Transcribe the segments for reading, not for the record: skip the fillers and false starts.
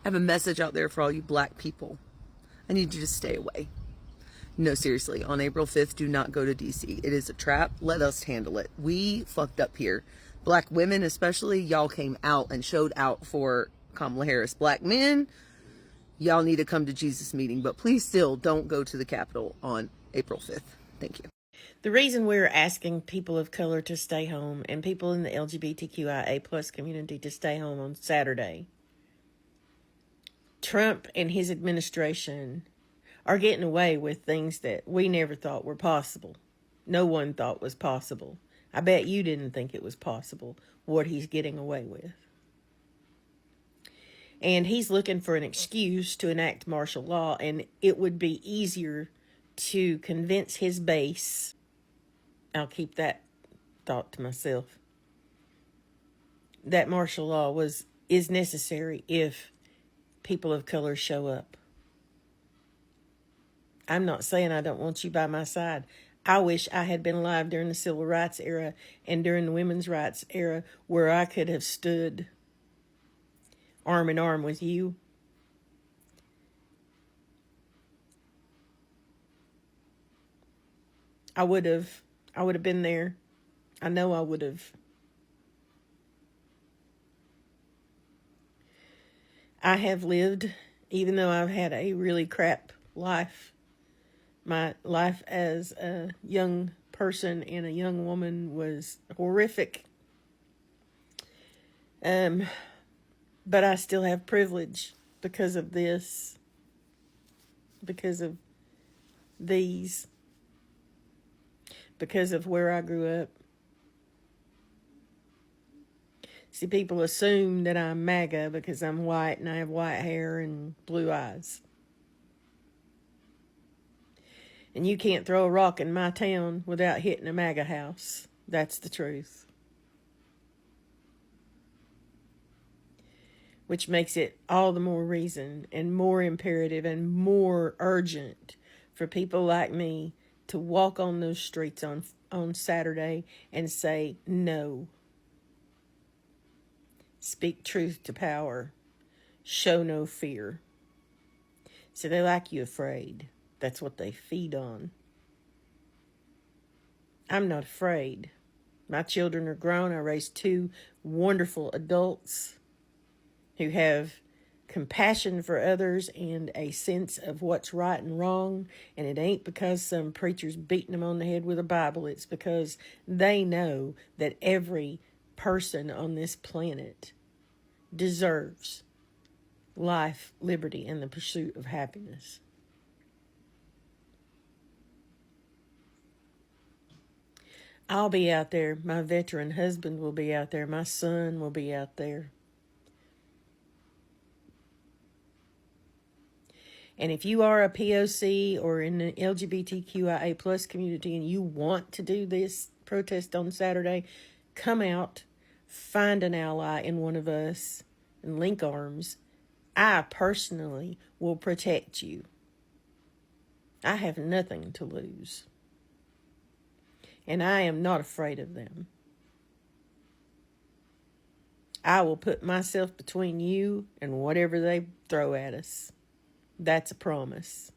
I have a message out there for all you black people. I need you to stay away. No, seriously, on April 5th, do not go to DC. It is a trap. Let us handle it. We fucked up here. Black women especially, y'all came out and showed out for Kamala Harris. Black men, y'all need to come to Jesus meeting, but please still don't go to the Capitol on April 5th. Thank you. The reason we're asking people of color to stay home and people in the LGBTQIA plus community to stay home on Saturday, Trump and his administration are getting away with things that we never thought were possible. No one thought was possible. I bet you didn't think it was possible what he's getting away with. And he's looking for an excuse to enact martial law, and it would be easier to convince his base. I'll keep that thought to myself. That martial law is necessary if people of color show up. I'm not saying I don't want you by my side. I wish I had been alive during the civil rights era and during the women's rights era where I could have stood arm in arm with you. I would have been there. I know I would have. I have lived, even though I've had a really crap life. My life as a young person and a young woman was horrific. But I still have privilege because of this, because of these, because of where I grew up. See, people assume that I'm MAGA because I'm white and I have white hair and blue eyes. And you can't throw a rock in my town without hitting a MAGA house. That's the truth. Which makes it all the more reason and more imperative and more urgent for people like me to walk on those streets on Saturday and say no. Speak truth to power. Show no fear. So they like you afraid. That's what they feed on. I'm not afraid. My children are grown. I raised 2 wonderful adults who have compassion for others and a sense of what's right and wrong. And it ain't because some preacher's beating them on the head with a Bible. It's because they know that every person on this planet deserves life, liberty, and the pursuit of happiness. I'll be out there. My veteran husband will be out there. My son will be out there. And if you are a POC or in the LGBTQIA plus community and you want to do this protest on Saturday, come out, find an ally in one of us, and link arms. I personally will protect you. I have nothing to lose. And I am not afraid of them. I will put myself between you and whatever they throw at us. That's a promise.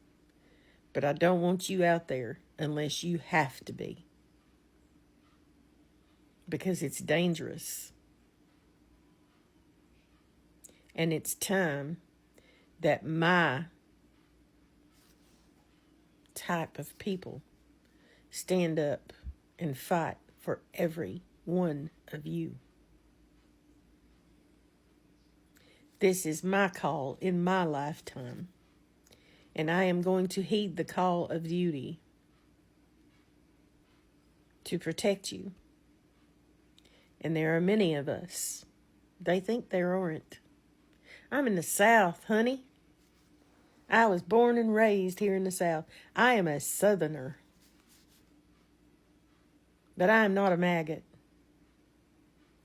But I don't want you out there unless you have to be. Because it's dangerous. And it's time that my type of people stand up and fight for every one of you. This is my call in my lifetime. And I am going to heed the call of duty to protect you. And there are many of us. They think there aren't. I'm in the South, honey. I was born and raised here in the South. I am a Southerner. But I am not a maggot.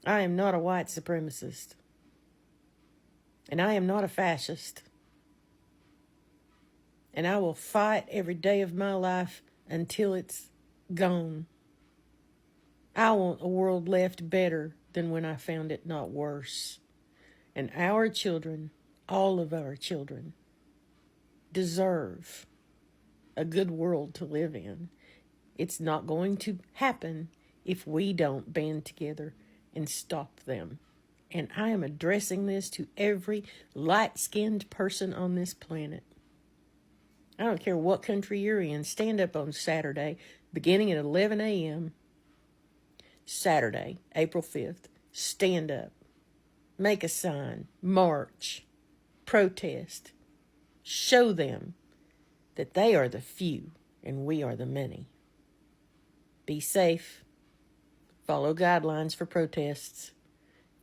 I am not a white supremacist. And I am not a fascist. And I will fight every day of my life until it's gone. I want a world left better than when I found it, not worse. And our children All of our children deserve a good world to live in. It's not going to happen if we don't band together and stop them. And I am addressing this to every light-skinned person on this planet. I don't care what country you're in. Stand up on Saturday, beginning at 11 a.m. Saturday, April 5th. Stand up. Make a sign. March. Protest. Show them that they are the few and we are the many. Be safe. Follow guidelines for protests.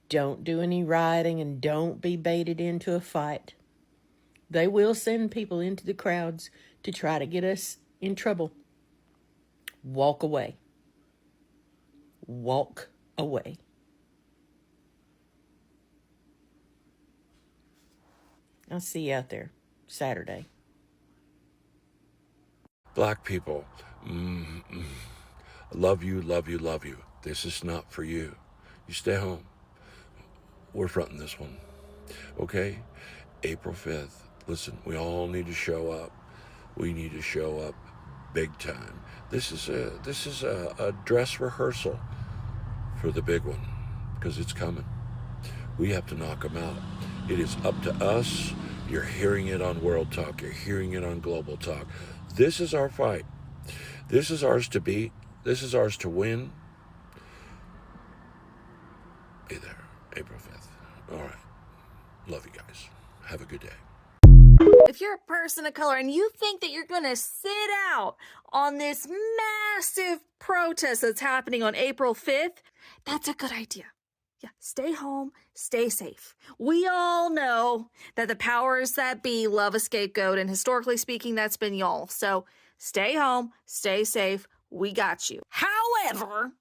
Don't do any rioting and don't be baited into a fight. They will send people into the crowds to try to get us in trouble. Walk away. Walk away. I'll see you out there Saturday. Black people, love you, love you, love you. This is not for you. You stay home. We're fronting this one. Okay? April 5th. Listen, we all need to show up. We need to show up big time. This is a dress rehearsal for the big one, because it's coming. We have to knock them out. It is up to us. You're hearing it on World Talk. You're hearing it on Global Talk. This is our fight. This is ours to beat. This is ours to win. Be there, April 5th. All right. Love you guys. Have a good day. If you're a person of color and you think that you're going to sit out on this massive protest that's happening on April 5th, that's a good idea. Yeah, stay home, stay safe. We all know that the powers that be love a scapegoat, and historically speaking, that's been y'all. So stay home, stay safe. We got you. However,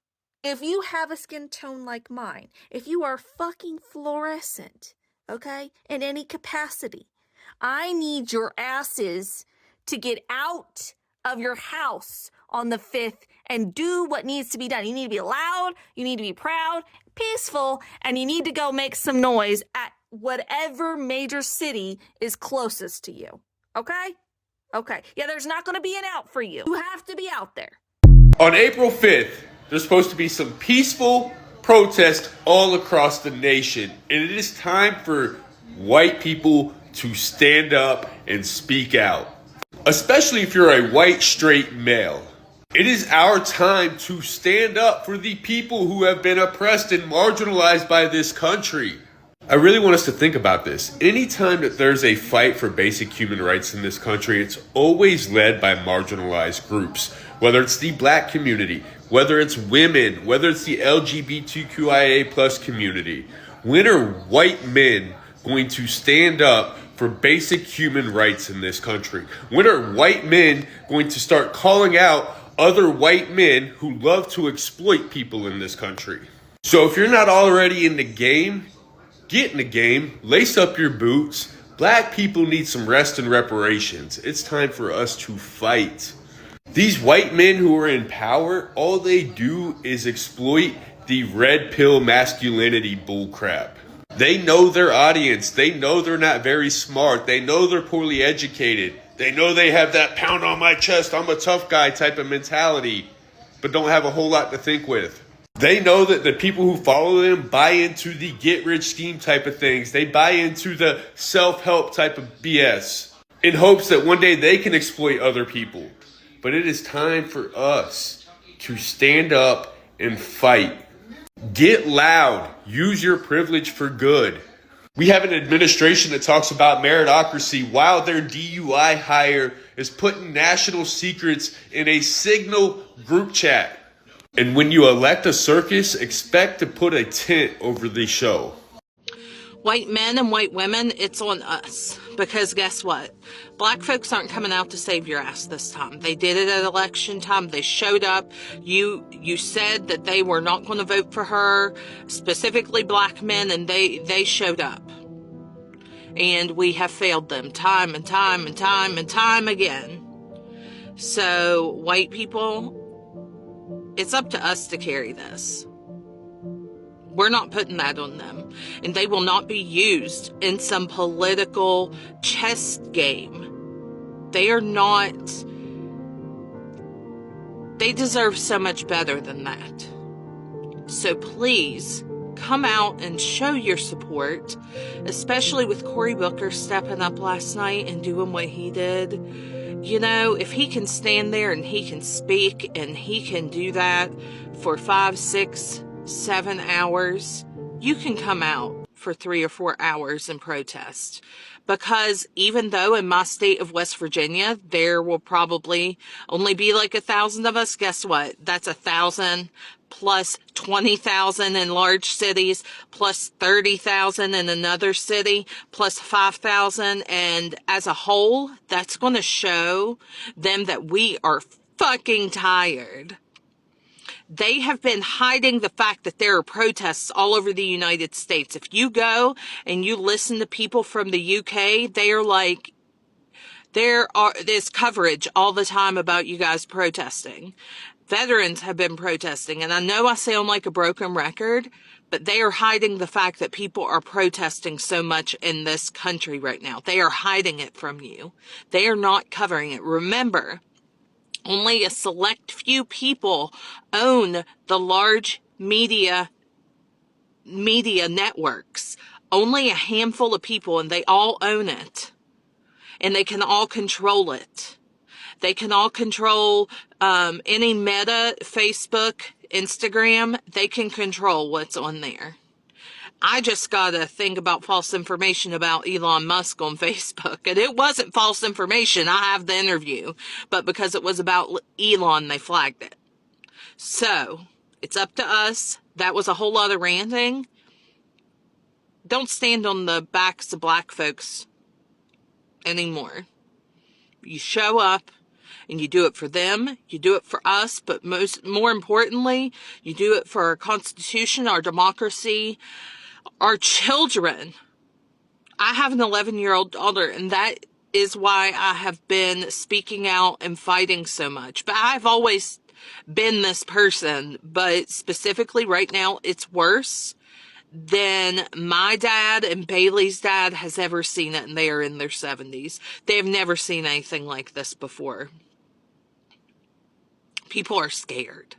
if you have a skin tone like mine, if you are fucking fluorescent, okay, in any capacity, I need your asses to get out of your house on the 5th and do what needs to be done. You need to be loud, you need to be proud, peaceful, and you need to go make some noise at whatever major city is closest to you. Okay? Okay. Yeah, there's not going to be an out for you. You have to be out there. On April 5th, there's supposed to be some peaceful protest all across the nation. And it is time for white people to stand up and speak out. Especially if you're a white straight male. It is our time to stand up for the people who have been oppressed and marginalized by this country. I really want us to think about this. Anytime that there's a fight for basic human rights in this country, it's always led by marginalized groups. Whether it's the black community, whether it's women, whether it's the LGBTQIA plus community. When are white men going to stand up for basic human rights in this country? When are white men going to start calling out other white men who love to exploit people in this country? So if you're not already in the game, get in the game, lace up your boots. Black people need some rest and reparations. It's time for us to fight. These white men who are in power, all they do is exploit the red pill masculinity bullcrap. They know their audience. They know they're not very smart. They know they're poorly educated. They know they have that pound on my chest, I'm a tough guy type of mentality, but don't have a whole lot to think with. They know that the people who follow them buy into the get-rich scheme type of things. They buy into the self-help type of BS in hopes that one day they can exploit other people. But it is time for us to stand up and fight. Get loud. Use your privilege for good. We have an administration that talks about meritocracy while their DUI hire is putting national secrets in a Signal group chat. And when you elect a circus, expect to put a tent over the show. White men and white women, it's on us. Because guess what? Black folks aren't coming out to save your ass this time. They did it at election time. They showed up. You said that they were not going to vote for her, specifically black men, and they showed up. And we have failed them time and time and time and time again. So, white people, it's up to us to carry this. We're not putting that on them. And they will not be used in some political chess game. They are not. They deserve so much better than that. So please come out and show your support, especially with Cory Booker stepping up last night and doing what he did. You know, if he can stand there and he can speak and he can do that for 5, 6, 7 hours, you can come out for 3 or 4 hours and protest. Because even though in my state of West Virginia, there will probably only be like 1,000 of us, guess what? That's 1,000 plus 20,000 in large cities, plus 30,000 in another city, plus 5,000. And as a whole, that's going to show them that we are fucking tired. They have been hiding the fact that there are protests all over the United States. If you go and you listen to people from the UK, they are like, there's coverage all the time about you guys protesting. Veterans have been protesting, and I know I sound like a broken record, but they are hiding the fact that people are protesting so much in this country right now. They are hiding it from you. They are not covering it. Remember, only a select few people own the large media networks. Only a handful of people, and they all own it. And they can all control it. They can all control any Meta, Facebook, Instagram. They can control what's on there. I just got a thing about false information about Elon Musk on Facebook, and it wasn't false information. I have the interview, but because it was about Elon, they flagged it. So, it's up to us. That was a whole lot of ranting. Don't stand on the backs of black folks anymore. You show up, and you do it for them, you do it for us, but more importantly, you do it for our Constitution, our democracy, our children. I have an 11-year-old daughter, and that is why I have been speaking out and fighting so much. But I've always been this person, but specifically right now, it's worse than my dad and Bailey's dad has ever seen it, and they are in their 70s. They have never seen anything like this before. People are scared.